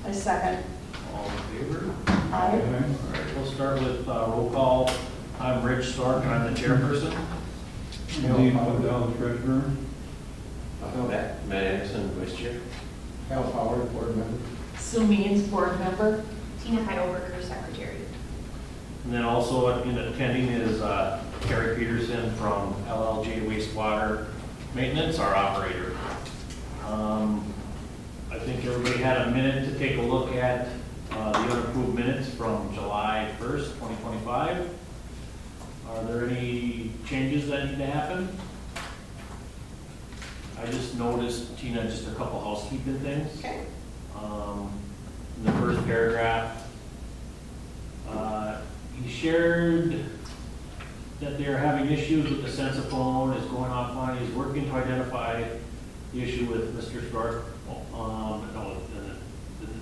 I second. All in favor? Aye. All right, we'll start with roll call. I'm Rich Stork, and I'm the chairperson. Dean Odell, treasurer. Matt Anderson, vice chair. Al Howard, board member. Sue Means, board member. Tina Heidelberger, secretary. And then also in attending is Carrie Peterson from LLJ Wastewater Maintenance, our operator. I think everybody had a minute to take a look at the unapproved minutes from July 1st, 2025. Are there any changes that need to happen? I just noticed, Tina, just a couple housekeeping things. Okay. In the first paragraph, he shared that they're having issues with the sensiphone, is going offline, he's working to identify the issue with Mr. Stork. No,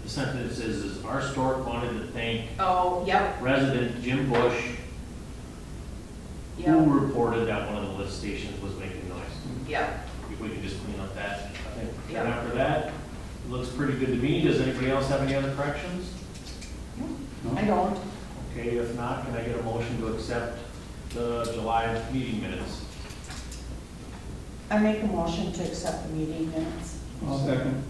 the sentence is our Stork wanted to thank Oh, yep, resident Jim Bush, yep, who reported that one of the lift stations was making noise. yep. If we can just clean up that, I think. Yeah. And after that, it looks pretty good to me. Does anybody else have any other corrections? I don't. Okay, if not, can I get a motion to accept the July meeting minutes? I make a motion to accept the meeting minutes. I'll second.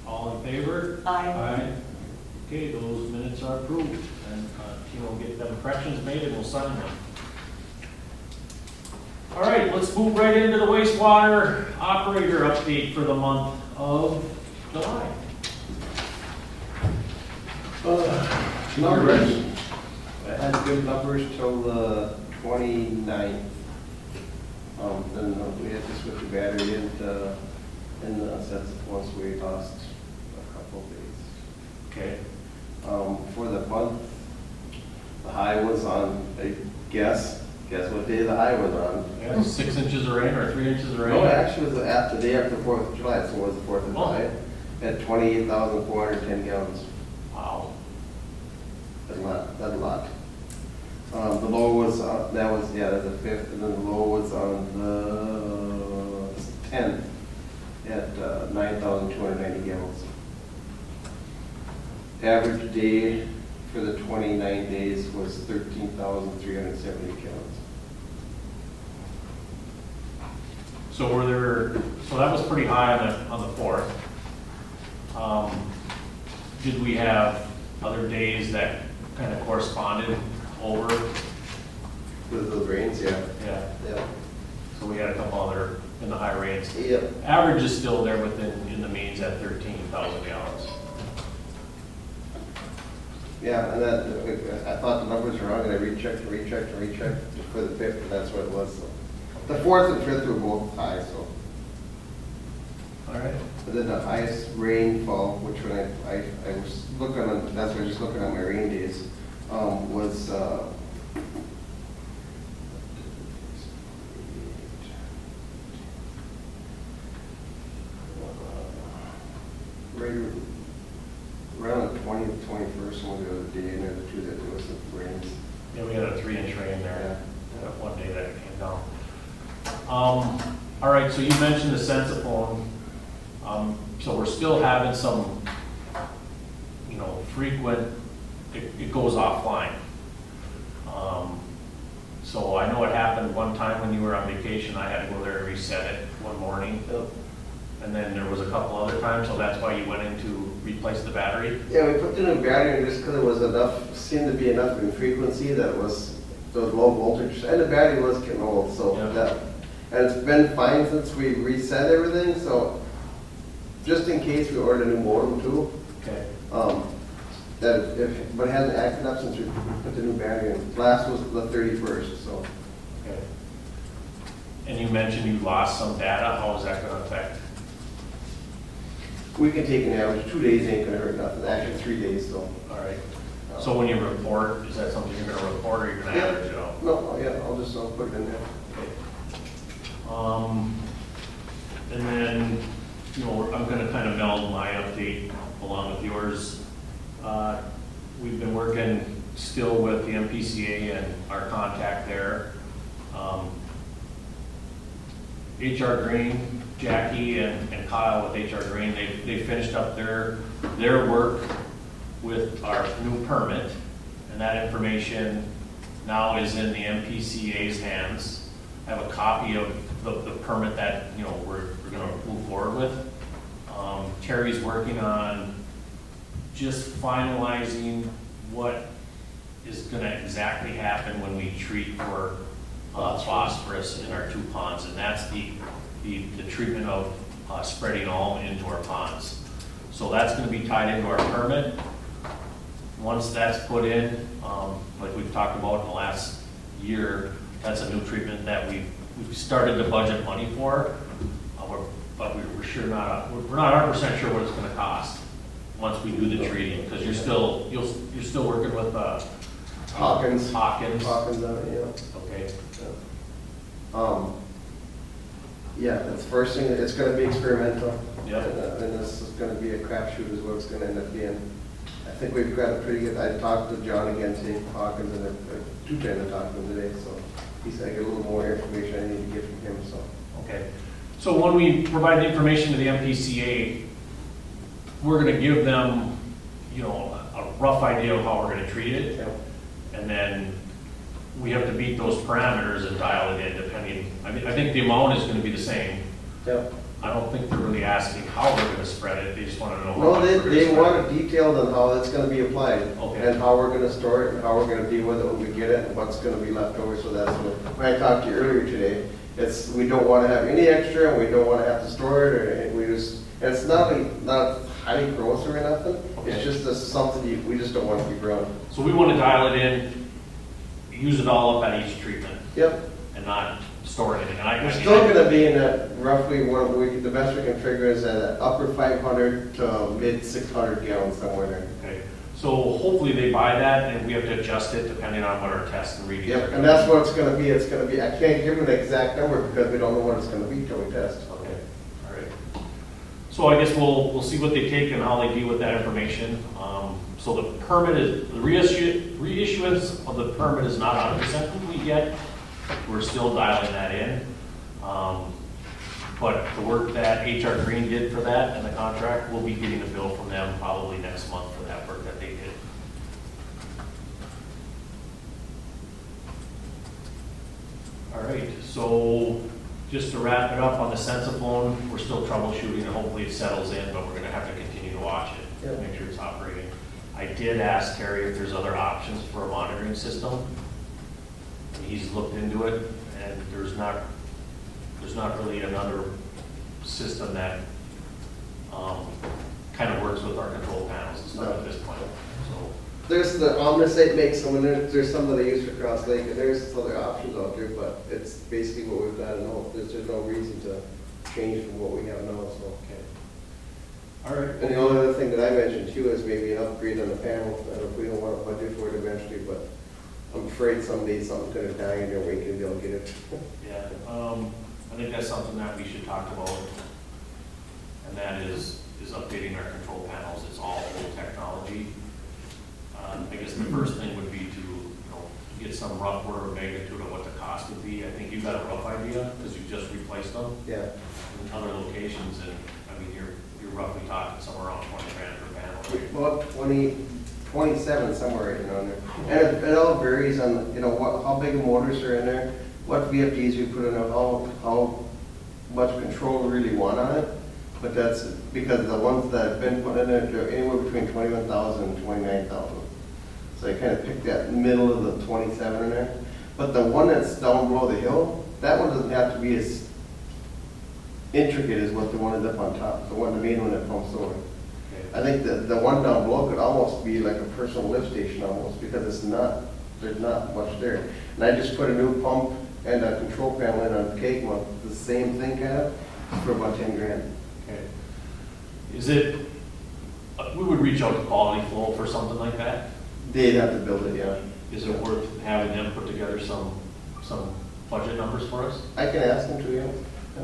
All in favor? Aye. Okay, those minutes are approved, and Tina will get them corrections made and we'll sign them. All right, let's move right into the wastewater operator update for the month of July. Numbers. I had good numbers till the 29th. Then we had to switch the battery in the sets once we lost a couple of days. Okay, For the month, the high was on, guess what day the high was on? yeah, 6 inches of rain or 3 inches of rain? No, actually, it was the day after 4th of July, so it was the 4th of July, at 28,410 gallons. Wow. That's a lot. The low was, that's the 5th, and then the low was on the 10th at 9,290 gallons. Average day for the 29 days was 13,370 gallons. So that was pretty high on the 4th. Did we have other days that kind of corresponded over? With those rains, yeah. Yeah, Yeah. so we had a couple other in the high rains. Yep. Average is still there in the means at 13,000 gallons. Yeah, and that, I thought the numbers were wrong, and I rechecked for the 5th, and that's what it was. So the 4th and 5th were both high, so. All right. But then the highest rainfall, which when I was looking on, that's why I was just looking at my rain days, was, right around the 20th, 21st, one of the other day, and there were two that there was some rains. Yeah, we had a 3-inch rain there, one day that it came down. All right, so you mentioned the sensiphone. So we're still having some, frequent, it goes offline. So I know it happened one time when you were on vacation, I had to go there and reset it one morning. And then there was a couple other times, so that's why you went in to replace the battery? Yeah, we put the new battery in just because it was enough, seemed to be enough in frequency that was those low voltage, and the battery was getting old, so Yeah. that, and it's been fine since we reset everything, so just in case we ordered a new modem too, Okay. but it hasn't acted up since we put the new battery in. Last was the 31st, so. Okay. And you mentioned you lost some data, how is that gonna affect? We can take an average, 2 days ain't gonna hurt nothing, actually 3 days, so. All right. So when you report, is that something you're gonna report or you're gonna Yeah. average it out? No, yeah, I'll just put it in there. Okay. And then, I'm gonna kind of meld my update along with yours. We've been working still with the MPCA and our contact there. HR Green Jackie and Kyle with HR Green, they finished up their work with our new permit, and that information now is in the MPCA's hands. I have a copy of the permit that, you know, we're gonna move forward with. Terry's working on just finalizing what is gonna exactly happen when we treat for phosphorus in our two ponds, and that's the treatment of spreading all into our ponds. So that's gonna be tied into our permit. Once that's put in, like we've talked about in the last year, that's a new treatment that we've started to budget money for, but we're sure not, we're not 100% sure what it's gonna cost once we do the treating, because you're still working with Hawkins. Hawkins. Hawkins, yeah. Okay. Yeah, that's the first thing, it's gonna be experimental. Yep. And this is gonna be a crapshoot is what it's gonna end up being. I think we've got a pretty good, I talked to John again today, Hawkins, and I do plan to talk to him today, so he said I get a little more information I need to get from him, so. Okay. So when we provide the information to the MPCA, we're gonna give them, you know, a rough idea of how we're gonna treat it. Yep. And then we have to meet those parameters and dial it in depending, I think the amount is gonna be the same. Yep. I don't think they're really asking how we're gonna spread it, they just wanna know. how No, much we're gonna they spread want it. it detailed on how it's gonna be applied. Okay. And how we're gonna store it, and how we're gonna deal with it when we get it, and what's gonna be left over, so that's when I talked to you earlier today, it's, we don't wanna have any extra, and we don't wanna have to store it, or we just, and it's not highly corrosive or nothing, Okay. it's just something we just don't want to keep around. So we wanna dial it in, use it all up at each treatment Yep, and not store anything. And we're still gonna be in that roughly, the best we can figure is at upper 500 to mid 600 gallons somewhere there. Okay, so hopefully they buy that, and we have to adjust it depending on what our tests and readings are. Yep, and that's what it's gonna be, I can't give them an exact number because we don't know what it's gonna be till we test. Okay, all right. So I guess we'll see what they take and how they deal with that information. So the permit is, the reissuance of the permit is not 100% complete yet. We're still dialing that in. But the work that HR Green did for that and the contract, we'll be getting a bill from them probably next month for that work that they did. All right, so just to wrap it up on the Sensiphone, we're still troubleshooting and hopefully it settles in, but we're gonna have to continue to watch it, Yep. make sure it's operating. I did ask Terry if there's other options for a monitoring system. He's looked into it, and there's not really another system that kind of works with our control panels and stuff at this point, so. There's the Omnisite makes some, and there's some that they use for Cross Lake, and there's other options out there, but it's basically what we've got to know. There's no reason to change from what we have now, so. Okay. All right. And the only other thing that I mentioned too is maybe an upgrade on the panel, I don't know if we don't want to budget for it eventually, but I'm afraid someday something's gonna die in their wake and they'll get it. Yeah, I think that's something that we should talk about, and that is updating our control panels. It's all old technology. I guess the first thing would be to, you know, get some rough order of magnitude of what the cost would be. I think you've got a rough idea, because you've just replaced them Yeah. in other locations, and, I mean, you're roughly talking somewhere around 20 grand per panel, right? About 27 somewhere in on there. And it all varies on, you know, how big motors are in there, what VFDs we put in there, how much control we really want on it. But that's because the ones that have been put in there, they're anywhere between 21,000 and 29,000. So I kind of picked that middle of the 27 in there. But the one that's down below the hill, that one doesn't have to be as intricate as what the one is up on top, the main one that pumps over. I think the one down below could almost be like a personal lift station almost, because there's not much there. And I just put a new pump and a control panel in on Kegma, the same thing kind of, for about 10 grand. Okay. Is it, we would reach out to Quality Flow for something like that? They'd have to build it, yeah. Is it worth having them put together some budget numbers for us? I can ask them to, yeah.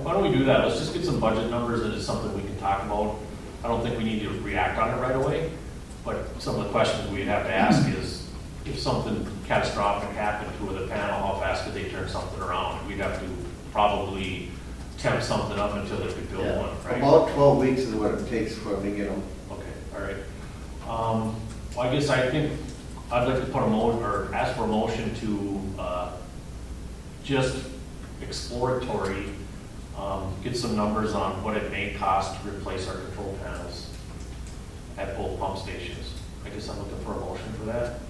Why don't we do that? Let's just get some budget numbers, and it's something we can talk about. I don't think we need to react on it right away, but some of the questions we'd have to ask is, if something catastrophic happened to the panel, how fast could they turn something around? We'd have to probably temp something up until they could build Yeah. one, right? About 12 weeks is what it takes for them to get them. Okay, all right. Well, I guess I think I'd like to put a or ask for a motion to, just exploratory, get some numbers on what it may cost to replace our control panels at both pump stations. I guess I'm looking for a motion for that.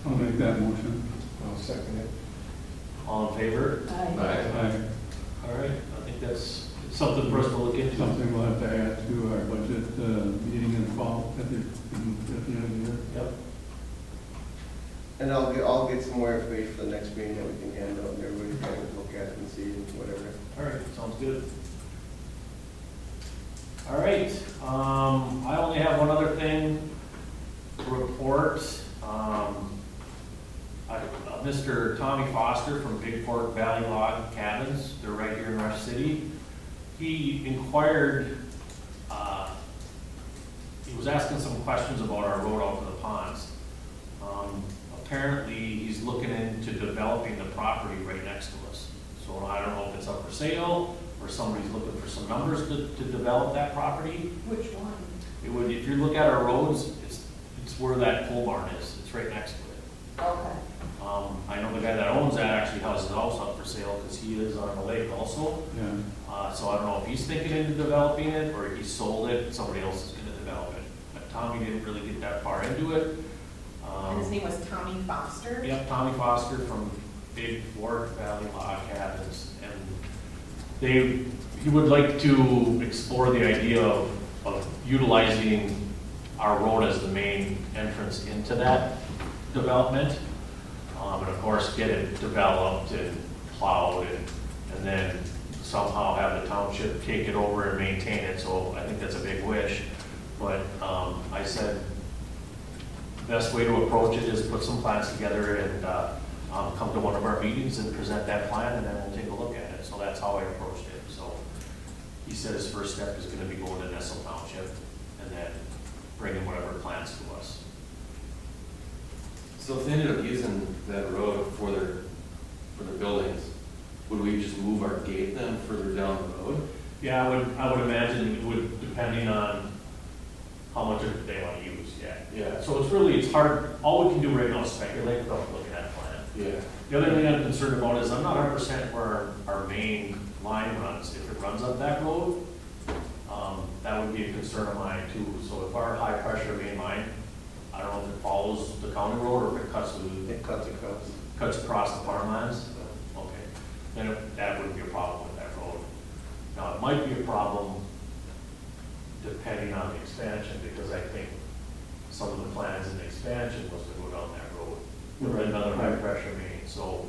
I'll make that motion. I'll second it. All in favor? Aye. Aye. All right, I think that's it's something for us to look into. Something we'll have to add to our budget meeting in the fall at the end of the year. Yep. And I'll get some more information for the next meeting that we can hand out and everybody can look at and see and whatever. All right, sounds good. All right, I only have one other thing to report. Mr. Tommy Foster from Big Fork Valley Log Cabins, they're right here in Rush City. He inquired, he was asking some questions about our road out to the ponds. Apparently, he's looking into developing the property right next to us. So I don't know if it's up for sale, or somebody's looking for some numbers to develop that property. Which one? It would, if you look at our roads, it's where that pole barn is, it's right next to it. Okay. I know the guy that owns that actually has his house up for sale, because he is on the lake also. Yeah. So I don't know if he's thinking into developing it, or he sold it, somebody else is gonna develop it. But Tommy didn't really get that far into it. And his name was Tommy Foster. Yep, Tommy Foster from Big Fork Valley Log Cabins. And he would like to explore the idea of utilizing our road as the main entrance into that development. And of course, get it developed and plowed and then somehow have the township take it over and maintain it. So I think that's a big wish. But I said, best way to approach it is put some plans together and come to one of our meetings and present that plan, and then we'll take a look at it. So that's how I approached it. So he said his first step is gonna be going to Nestle Township and then bringing whatever plans to us. So if they ended up using that road for their buildings, would we just move our gate then further down the road? Yeah, I would imagine it would, depending on how much of it they want to use, yeah. Yeah. So it's hard, all we can do right now is speculate without looking at a plan. Yeah. The other thing I'm concerned about is I'm not 100% where our main line runs. If it runs up that road, that would be a concern of mine too. So if our high pressure main line, I don't know if it follows the county road or if it cuts through, It cuts across. cuts across the farmlands, okay, then that wouldn't be a problem with that road. Now, it might be a problem depending on the expansion, because I think some of the plans in the expansion was to go down that road with another high pressure main. So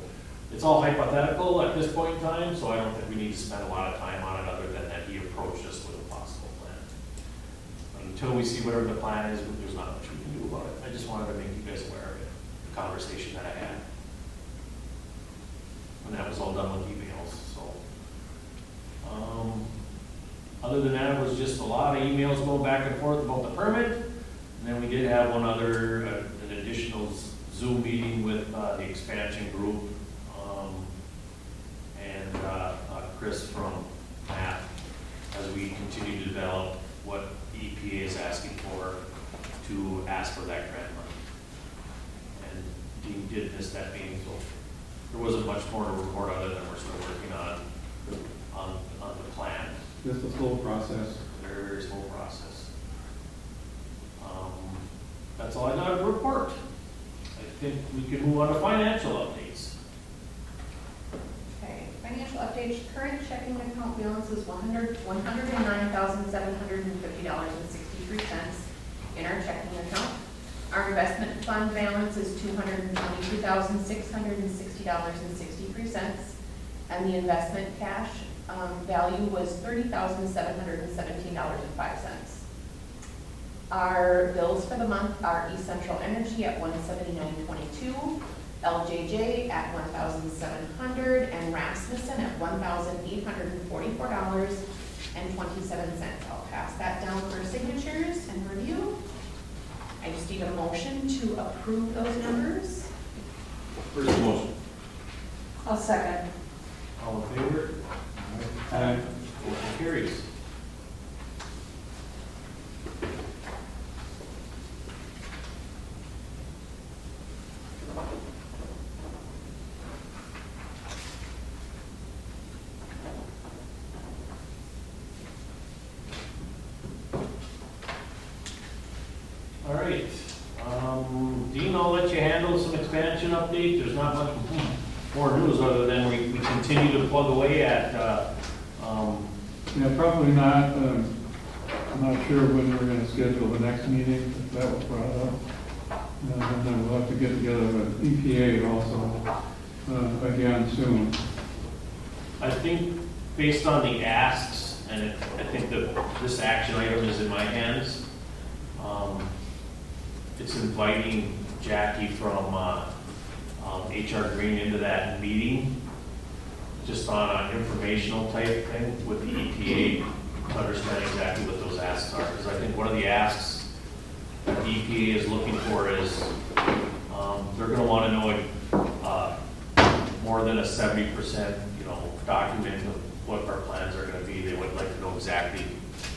it's all hypothetical at this point in time, so I don't think we need to spend a lot of time on it, other than that he approached us with a possible plan. Until we see whatever the plan is, there's not much we can do about it. I just wanted to make you guys aware of it, the conversation that I had. And that was all done with emails, so. Other than that, it was just a lot of emails going back and forth about the permit. And then we did have one other, an additional Zoom meeting with the expansion group. And Chris from MAP, as we continue to develop what the EPA is asking for to ask for that grant money. And Dean did miss that meeting, so there wasn't much more to report other than we're still working on the plan. Just a slow process. Very, very slow process. That's all I got to report. I think we can move on to financial updates. Okay, financial updates, current checking account balance is $109,750.63 in our checking account. Our investment fund balance is $222,660.63, and the investment cash value was $30,717.05. Our bills for the month are East Central Energy at $179.22, LJJ at $1,700, and Rasmussen at $1,844.27. I'll pass that down for signatures and review. I just need a motion to approve those numbers. First motion. I'll second. All in favor? Aye. Aye. Motion carries. All right, Dean, I'll let you handle some expansion update. There's not much more news other than we continue to plug away at, Yeah, probably not. I'm not sure when we're gonna schedule the next meeting, if that was brought up. And then we'll have to get together with EPA also, again soon. I think based on the asks, and I think that this action item is in my hands, it's inviting Jackie from HR Green into that meeting, just on an informational type thing with the EPA, to understand exactly what those asks are. Because I think one of the asks that the EPA is looking for is, they're gonna wanna know more than a 70%, document of what our plans are gonna be. They would like to know exactly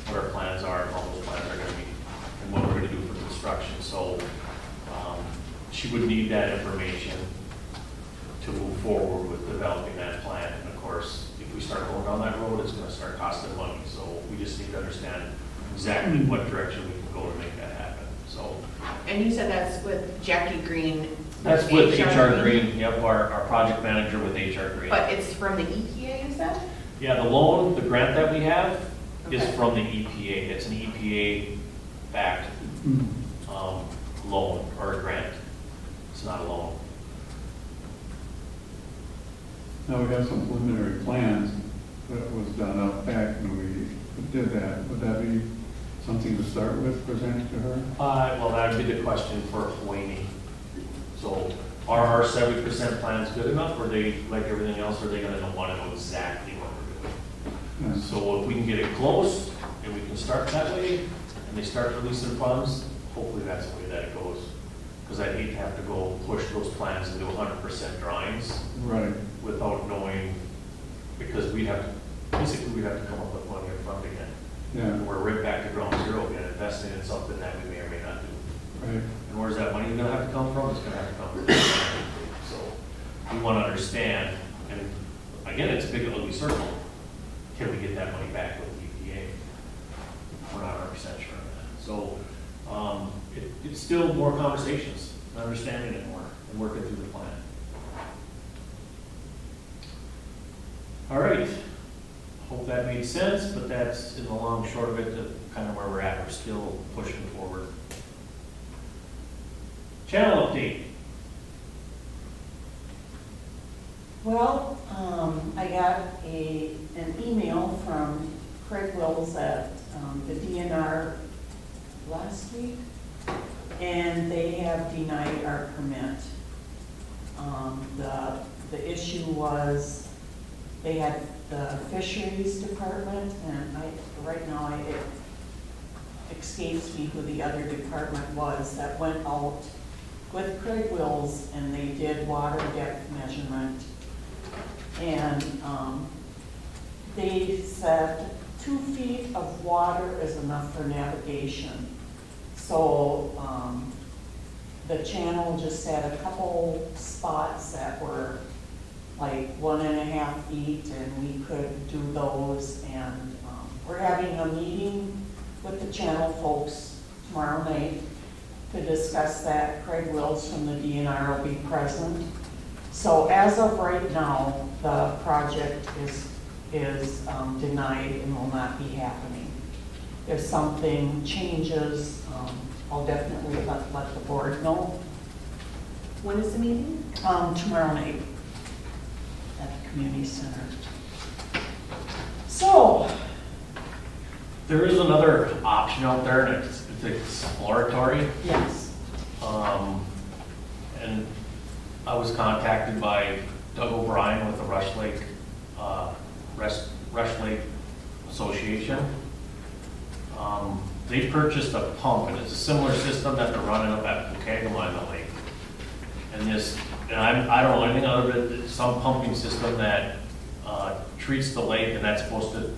what our plans are, how those plans are gonna be, and what we're gonna do for construction. So, she would need that information to move forward with developing that plan. And of course, if we start going down that road, it's gonna start costing money. So we just need to understand exactly what direction we can go to make that happen, so. And you said that's with Jackie Green? That's with HR Green, yep, our project manager with HR Green. But it's from the EPA, you said? Yeah, the loan, the grant that we have is Okay. from the EPA. It's an EPA-backed loan or a grant. It's not a loan. Now, we have some preliminary plans that was done out back when we did that. Would that be something to start with, presenting to her? Well, that would be the question for Wayne. So are our 70% plans good enough, or they, like everything else, are they gonna want to know exactly what we're doing? Yes. So if we can get it close, and we can start that way, and they start releasing funds, hopefully that's the way that it goes. Because I'd hate to have to go push those plans into 100% drawings Right. without knowing, because we'd have to come up with money up front again. Yeah, And we're right back to ground zero again, investing in something that we may or may not do. right. And where's that money gonna have to come from? It's gonna have to come from the grant. So we wanna understand, and again, it's a big ugly circle. Can we get that money back with the EPA? We're not 100% sure on that. So, it's still more conversations, understanding it more, and working through the plan. All right. Hope that made sense, but that's in the long and short of it, kind of where we're at. We're still pushing forward. Channel update. Well, I got an email from Craig Wills at the DNR last week, and they have denied our permit. The issue was, they had the fisheries department, and right now it escapes me who the other department was, that went out with Craig Wills, and they did water depth measurement. And they said 2 feet of water is enough for navigation. So the channel just had a couple spots that were like 1.5 feet, and we could do those. And we're having a meeting with the channel folks tomorrow night to discuss that. Craig Wills from the DNR will be present. So as of right now, the project is denied and will not be happening. If something changes, I'll definitely let the board know. When is the meeting? Tomorrow night at the community center. So, There is another option out there, and it's exploratory. yes, And I was contacted by Doug O'Brien with the Rush Lake Association. They purchased a pump, and it's a similar system that they're running up at Pocagala in the lake. And I don't know anything other than some pumping system that treats the lake, and that's supposed to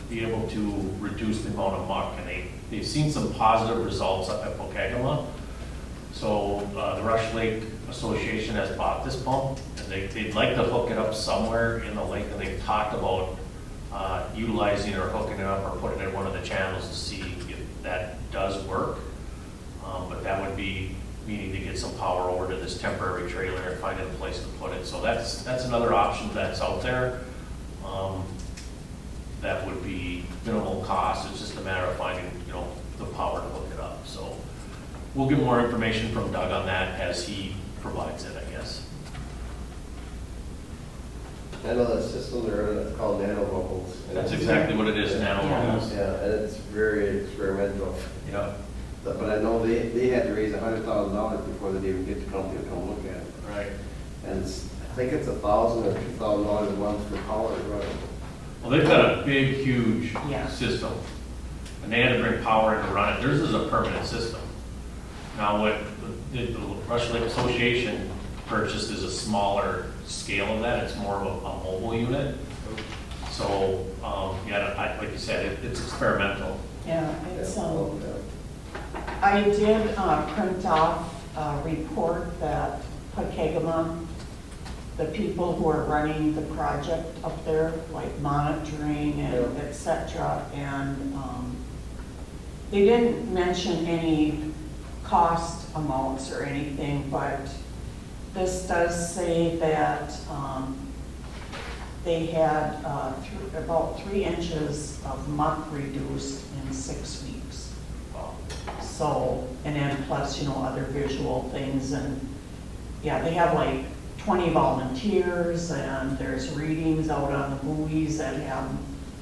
be able to reduce the amount of muck, and they've seen some positive results up at Pokegama. So the Rush Lake Association has bought this pump, and they'd like to hook it up somewhere in the lake, and they've talked about utilizing or hooking it up or putting it in one of the channels to see if that does work. But that would be needing to get some power over to this temporary trailer and finding a place to put it. So that's another option that's out there. That would be minimal cost. It's just a matter of finding, the power to hook it up. So we'll get more information from Doug on that as he provides it, I guess. I know that system there, it's called nano bubbles. That's exactly what it is now. Yeah, and it's very experimental. Yeah. But I know they had to raise $100,000 before they'd even get the company to come look at it. Right. And I think it's $1,000 or $2,000 a month for power to run it. Well, they've got a big, huge Yeah. system, and they had to bring power in to run it. Theirs is a permanent system. Now, what the Rush Lake Association purchased is a smaller scale of that. It's more of a mobile unit. So, like you said, it's experimental. Yeah, it's, Yeah. I did print off a report that Pokegama, the people who are running the project up there, like monitoring and et cetera, and they didn't mention any cost amounts or anything, but this does say that they had about 3 inches of muck reduced in 6 weeks. So, and then plus, other visual things, and yeah, they have like 20 volunteers, and there's readings out on the buoys that have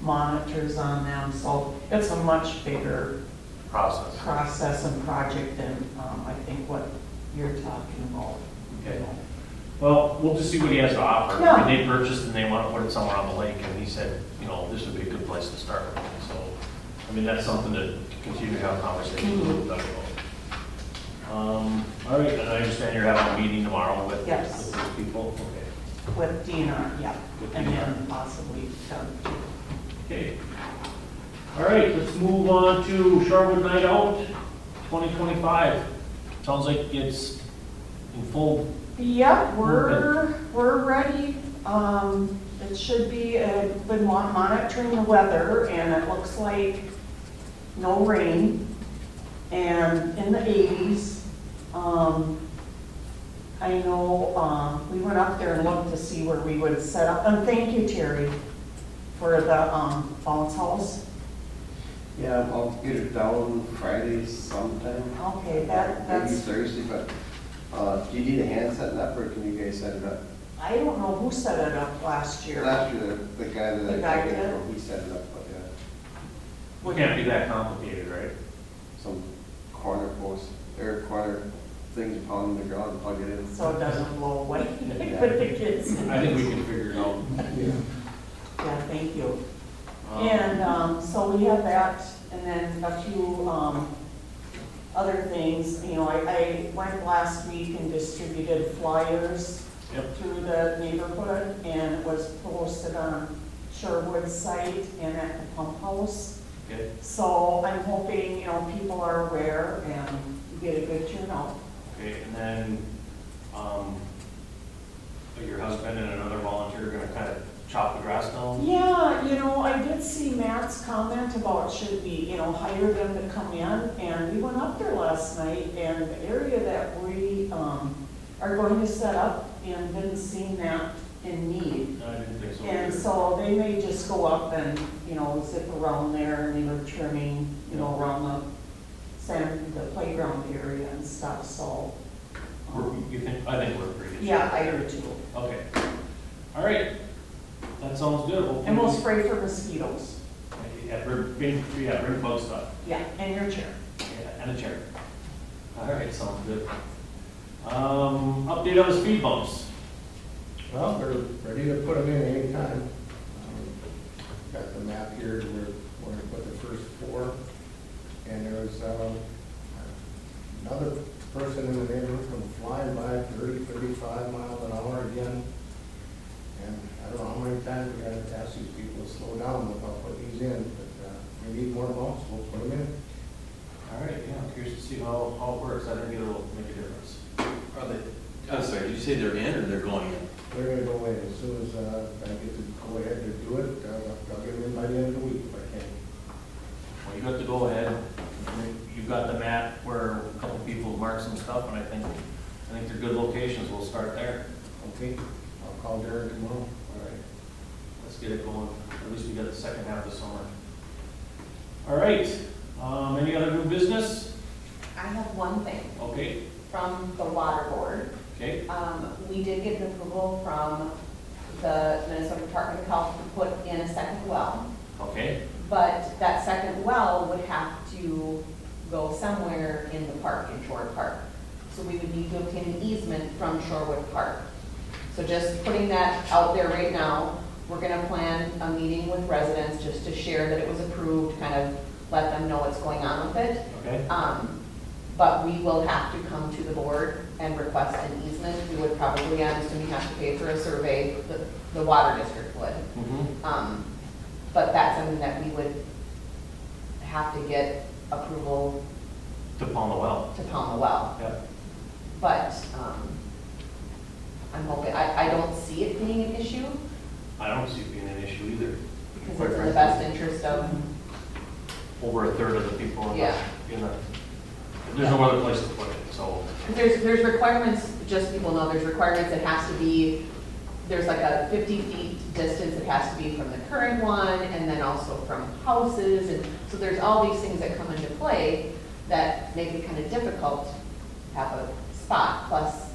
monitors on them, so it's a much bigger process and project than I think what you're talking about. Okay. Well, we'll just see what he has to offer. Yeah. They purchased and they want to put it somewhere on the lake, and he said, this would be a good place to start with. So, that's something to continue to have conversations with Doug about. All right, and I understand you're having a meeting tomorrow with Yes. those people? Okay. With Dina, yeah, With and Dina. then possibly Doug. Okay. All right, let's move on to Shorewood Night Out 2025. Sounds like it's in full. Yeah, we're ready. It should be, been monitoring the weather, and it looks like no rain, and in the 80s. I know we went up there and looked to see where we would set up, and thank you, Terry, for the bounce house. Yeah, I'll get it down Friday sometime. Okay, Maybe that's, Thursday, but do you need a hand setting up, or can you guys set it up? I don't know who set it up last year. Last year, the guy The that guy I did? get from, he set it up, but It can't be that complicated, right? some corner post, or corner things upon the ground, plug it in. So it doesn't blow away with the kids. I think we can figure it out. Yeah, thank you. And so we have that, and then a few other things. I went last week and distributed flyers through the neighborhood, and it was posted on Shorewood's site and at the pump house. Okay. So I'm hoping, people are aware and get a good turnout. Okay, and then, your husband and another volunteer are gonna kind of chop the grass down? Yeah, I did see Matt's comment about should we, hire them to come in, and we went up there last night, and the area that we are going to set up and didn't seem that in need. No, I didn't think so. And so they may just go up and, zip around there, and they were trimming, around the playground area and stuff, so. I think we're pretty good. Yeah, I do too. Okay. All right. That sounds good. Hopefully And we'll spray for mosquitoes. bring bug stuff. Yeah, and your chair. Yeah, and a chair. All right, sounds good. Update on the speed bumps. Well, they're ready to put them in anytime. Got the map here, we're going to put the first 4. And there was another person in the neighborhood from flying by 30, 35 miles an hour again. And I don't know how many times we gotta ask these people to slow down about putting these in, but, we need more bumps, we'll put them in. All right, yeah, I'm curious to see how it works. I think it'll make a difference. Are they, I'm sorry, did you say they're in or they're going in? They're gonna go in as soon as, I get to go ahead and do it, I'll get them in by the end of the week if I can. Well, you got to go ahead. You've got the map where a couple people marked some stuff, and I think they're good locations. We'll start there. Okay, I'll call Darren tomorrow. All right, let's get it going. At least we got the second half of the summer. All right, any other new business? I have one thing Okay, from the water board. okay, We did get an approval from the Minnesota Department of Health to put in a second well, okay, but that second well would have to go somewhere in the park, in Shorewood Park. So we would need to obtain an easement from Shorewood Park. So just putting that out there right now, we're gonna plan a meeting with residents just to share that it was approved, kind of let them know what's going on with it. okay, But we will have to come to the board and request an easement. We would probably, I'm assuming, have to pay for a survey, the water district would. mm-hmm, But that's something that we would have to get approval to pound the well. to pound the well. Yep, But I'm hoping, I don't see it being an issue I don't see it being an issue either. because Quite it's in the frankly, best interest of, over a third of the people in Yeah. there's no other place to put it, so. because there's requirements, just so people know, there's requirements that has to be, there's like a 50 feet distance it has to be from the current one, and then also from houses, and so there's all these things that come into play that make it kind of difficult to have a spot, plus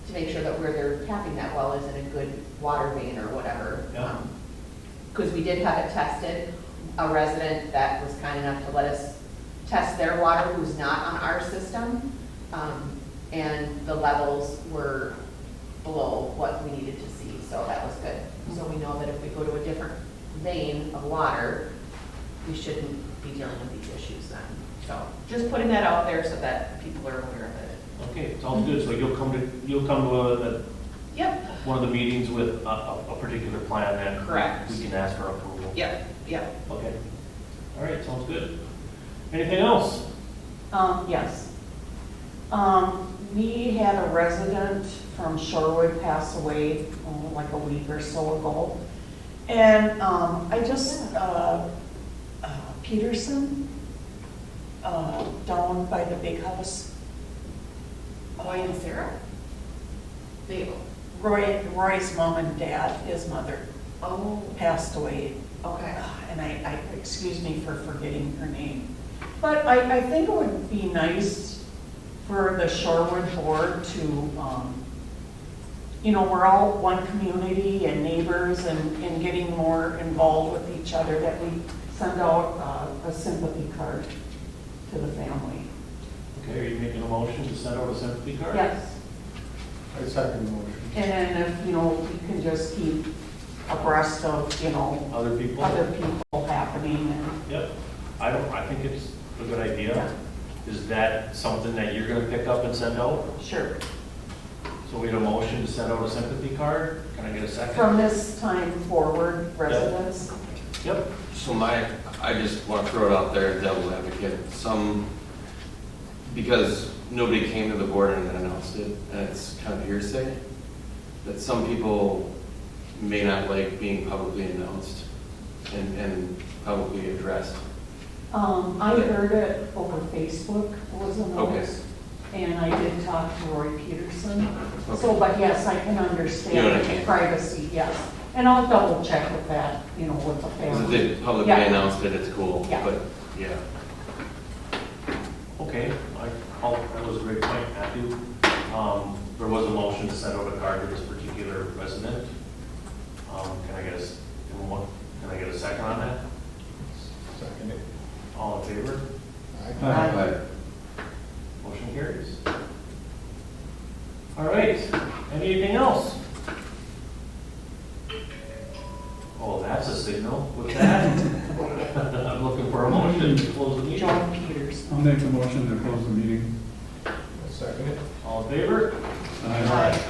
to make sure that where they're tapping that well is in a good water vein or whatever. Yeah. Because we did have it tested, a resident that was kind enough to let us test their water who's not on our system, and the levels were below what we needed to see, so that was good. So we know that if we go to a different vein of water, we shouldn't be dealing with these issues then. So just putting that out there so that people are aware of it. Okay, sounds good. So you'll come to Yep. one of the meetings with a particular plan that Correct. we can ask for approval. Yep, yep. Okay. All right, sounds good. Anything else? Yes. We had a resident from Shorewood pass away, like a week or so ago. And, I just, Peterson, down by the big house. Roy and Sarah? They, Roy's mom and dad, his mother, oh, passed away. okay. And I, excuse me for forgetting her name. But I think it would be nice for the Shorewood board to, we're all one community and neighbors and getting more involved with each other, that we send out a sympathy card to the family. Okay, are you making a motion to send out a sympathy card? Yes. I second the motion. And then if, we can just keep abreast of, Other people? other people happening and. Yep. I think it's a good idea. Is that something that you're gonna pick up and send out? Sure. So we had a motion to send out a sympathy card. Can I get a second? From this time forward, residents. Yep. So I just want to throw it out there, devil's advocate, because nobody came to the board and announced it, and it's kind of hearsay, that some people may not like being publicly announced and publicly addressed. I heard it over Facebook, was a notice, and I did talk to Roy Peterson. So, but yes, I can You know what I understand mean. the privacy, yes. And I'll double check with that, with the Because if family. they publicly Yeah. announced it, it's cool, Yeah. but, yeah. Okay, that was a great point, Matthew. There was a motion to send out a card to this particular resident. Can I get a second on that? Second it. All in favor? Aye. Motion carries. All right, anything else? Oh, that's a signal. With that, I'm looking for a motion to close the meeting. John Peters. I'll make a motion to close the meeting. Second it. All in favor? Aye. Aye.